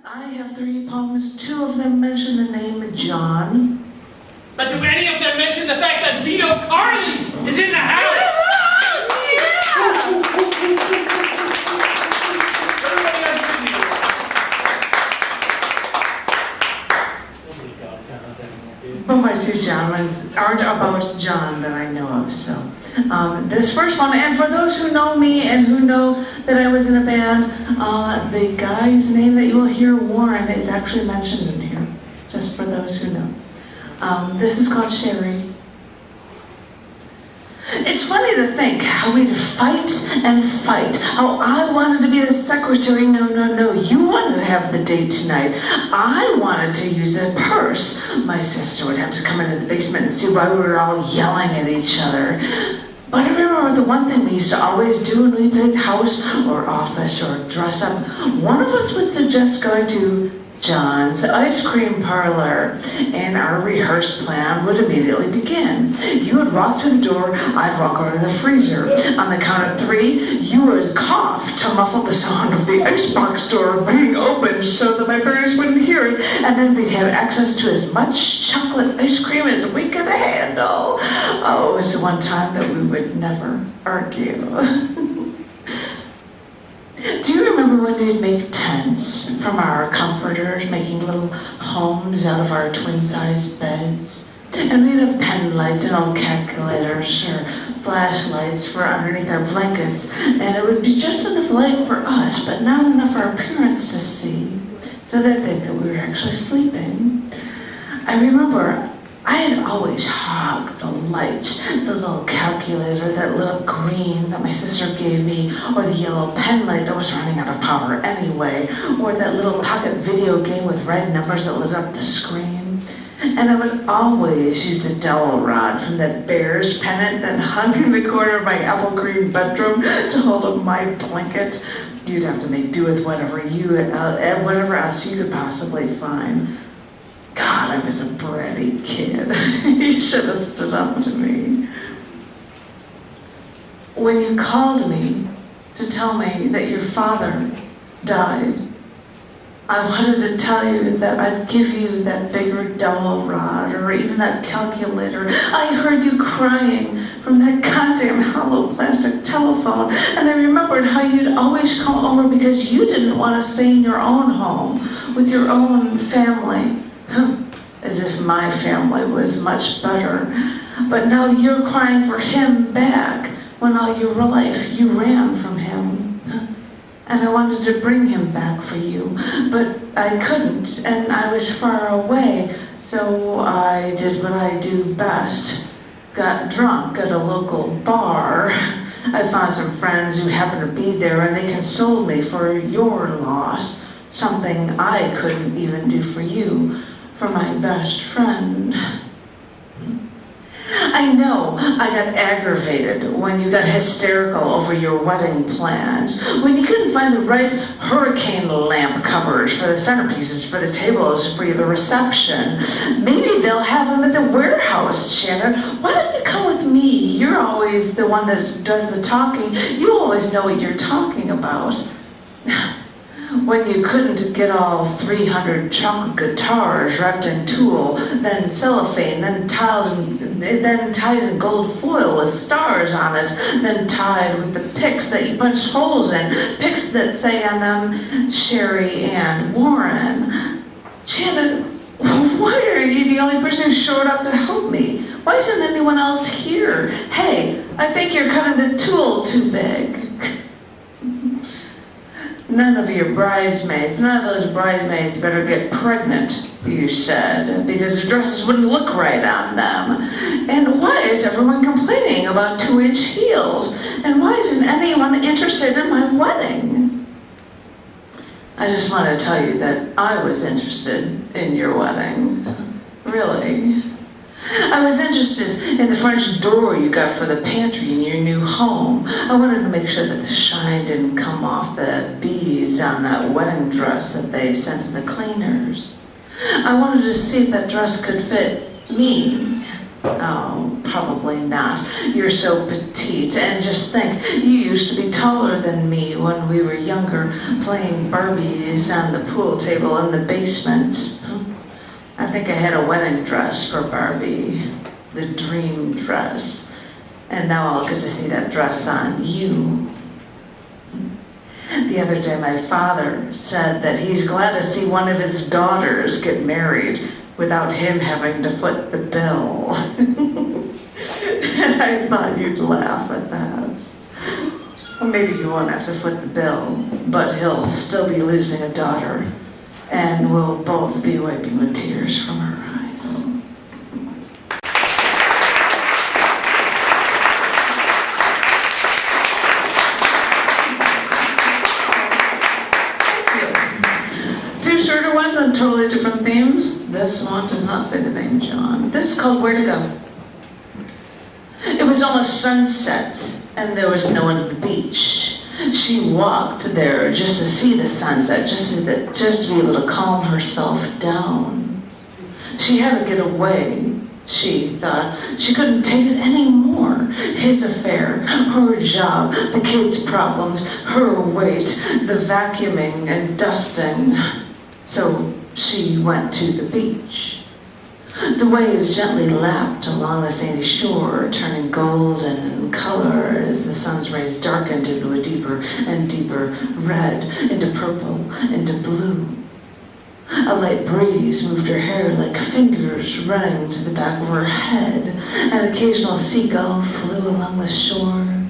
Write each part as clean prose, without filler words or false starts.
I have 3 poems. 2 of them mention the name John. But do any of them mention the fact that Vito Carly is in the house? But my 2 John ones aren't about John that I know of, so. This first one, and for those who know me and who know that I was in a band, the guy's name that you will hear, Warren, is actually mentioned in here, just for those who know. This is called Sheri. It's funny to think how we'd fight and fight, how I wanted to be the secretary, no, you wanted to have the date tonight. I wanted to use a purse. My sister would have to come into the basement and see why we were all yelling at each other. But I remember the one thing we used to always do when we played house or office or dress up, one of us would suggest going to John's ice cream parlor, and our rehearsed plan would immediately begin. You would walk to the door, I'd walk over to the freezer. On the count of 3, you would cough to muffle the sound of the icebox door being opened so that my parents wouldn't hear it, and then we'd have access to as much chocolate ice cream as we could handle. Oh, it was the one time that we would never argue. Do you remember when we'd make tents from our comforters, making little homes out of our twin-sized beds? And we'd have pen lights and old calculators or flashlights for underneath our blankets, and it would be just enough light for us, but not enough for our parents to see, so they'd think that we were actually sleeping. I remember I had always hogged the lights, the little calculator that lit up green that my sister gave me, or the yellow pen light that was running out of power anyway, or that little pocket video game with red numbers that lit up the screen. And I would always use the dowel rod from that bear's pennant that hung in the corner of my apple green bedroom to hold up my blanket. You'd have to make do with whatever else you could possibly find. God, I was a bratty kid. You should have stood up to me. When you called me to tell me that your father died, I wanted to tell you that I'd give you that bigger dowel rod or even that calculator. I heard you crying from that goddamn hollow plastic telephone, and I remembered how you'd always come over because you didn't want to stay in your own home with your own family. As if my family was much better. But now you're crying for him back when all your life you ran from him. And I wanted to bring him back for you, but I couldn't, and I was far away, so I did what I do best. Got drunk at a local bar. I found some friends who happened to be there, and they consoled me for your loss, something I couldn't even do for you. For my best friend. I know I got aggravated when you got hysterical over your wedding plans, when you couldn't find the right hurricane lamp covers for the centerpieces, for the tables, for the reception. Maybe they'll have them at the warehouse, Janet. Why don't you come with me? You're always the one that does the talking. You always know what you're talking about. When you couldn't get all 300 chocolate guitars wrapped in tulle, then cellophane, then tied in gold foil with stars on it, then tied with the picks that you punched holes in, picks that say on them, Sheri and Warren. Janet, why are you the only person who showed up to help me? Why isn't anyone else here? Hey, I think you're cutting the tulle too big. None of those bridesmaids better get pregnant, you said, because the dresses wouldn't look right on them. And why is everyone complaining about 2-inch heels? And why isn't anyone interested in my wedding? I just want to tell you that I was interested in your wedding. Really. I was interested in the French door you got for the pantry in your new home. I wanted to make sure that the shine didn't come off the beads on that wedding dress that they sent to the cleaners. I wanted to see if that dress could fit me. Oh, probably not. You're so petite, and just think, you used to be taller than me when we were younger, playing Barbies on the pool table in the basement. I think I had a wedding dress for Barbie, the dream dress, and now I'll get to see that dress on you. The other day my father said that he's glad to see one of his daughters get married without him having to foot the bill. And I thought you'd laugh at that. Well, maybe he won't have to foot the bill, but he'll still be losing a daughter, and we'll both be wiping the tears from our eyes. Two shorter ones on totally different themes. This one does not say the name John. This is called Where to Go. It was almost sunset, and there was no one at the beach. She walked there just to see the sunset, just to be able to calm herself down. She had to get away, she thought. She couldn't take it anymore. His affair, her job, the kids' problems, her weight, the vacuuming and dusting. So she went to the beach. The waves gently lapped along the sandy shore, turning golden in color as the sun's rays darkened into a deeper and deeper red, into purple, into blue. A light breeze moved her hair like fingers running to the back of her head. An occasional seagull flew along the shore.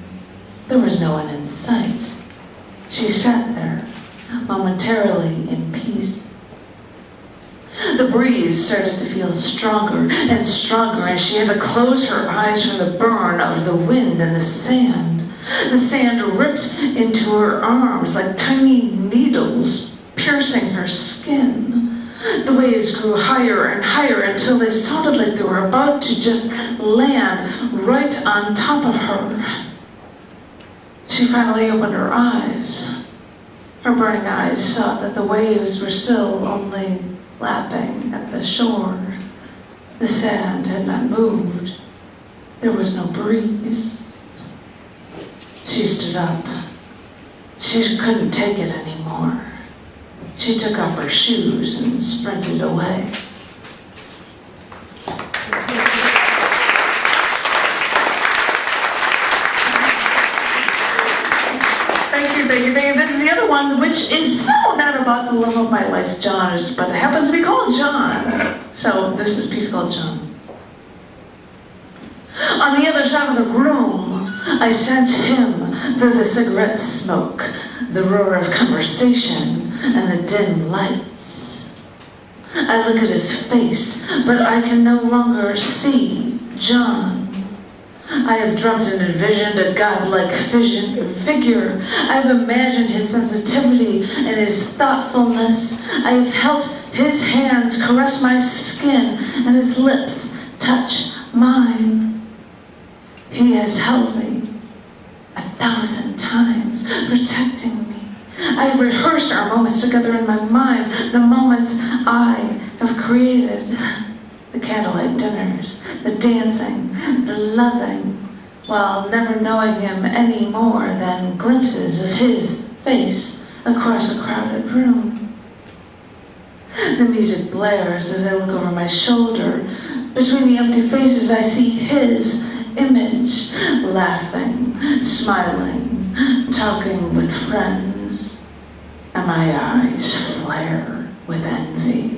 There was no one in sight. She sat there, momentarily in peace. The breeze started to feel stronger and stronger, and she had to close her eyes from the burn of the wind and the sand. The sand ripped into her arms like tiny needles, piercing her skin. The waves grew higher and higher until they sounded like they were about to just land right on top of her. She finally opened her eyes. Her burning eyes saw that the waves were still only lapping at the shore. The sand had not moved. There was no breeze. She stood up. She couldn't take it anymore. She took off her shoes and sprinted away. Thank you. This is the other one, which is so not about the love of my life, John, but it happens to be called John. So this is a piece called John. On the other side of the room, I sense him through the cigarette smoke, the roar of conversation, and the dim lights. I look at his face, but I can no longer see John. I have dreamt and envisioned a godlike figure. I have imagined his sensitivity and his thoughtfulness. I have felt his hands caress my skin and his lips touch mine. He has held me 1,000 times, protecting me. I have rehearsed our moments together in my mind, the moments I have created. The candlelight dinners, the dancing, the loving, while never knowing him any more than glimpses of his face across a crowded room. The music blares as I look over my shoulder. Between the empty faces I see his image, laughing, smiling, talking with friends, and my eyes flare with envy.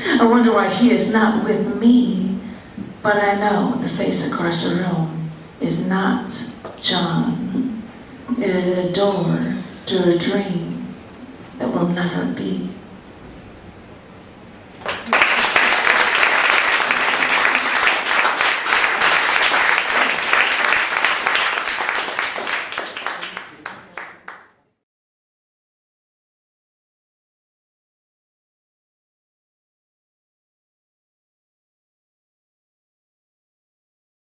I wonder why he is not with me, but I know the face across the room is not John. It is a door to a dream that will never be.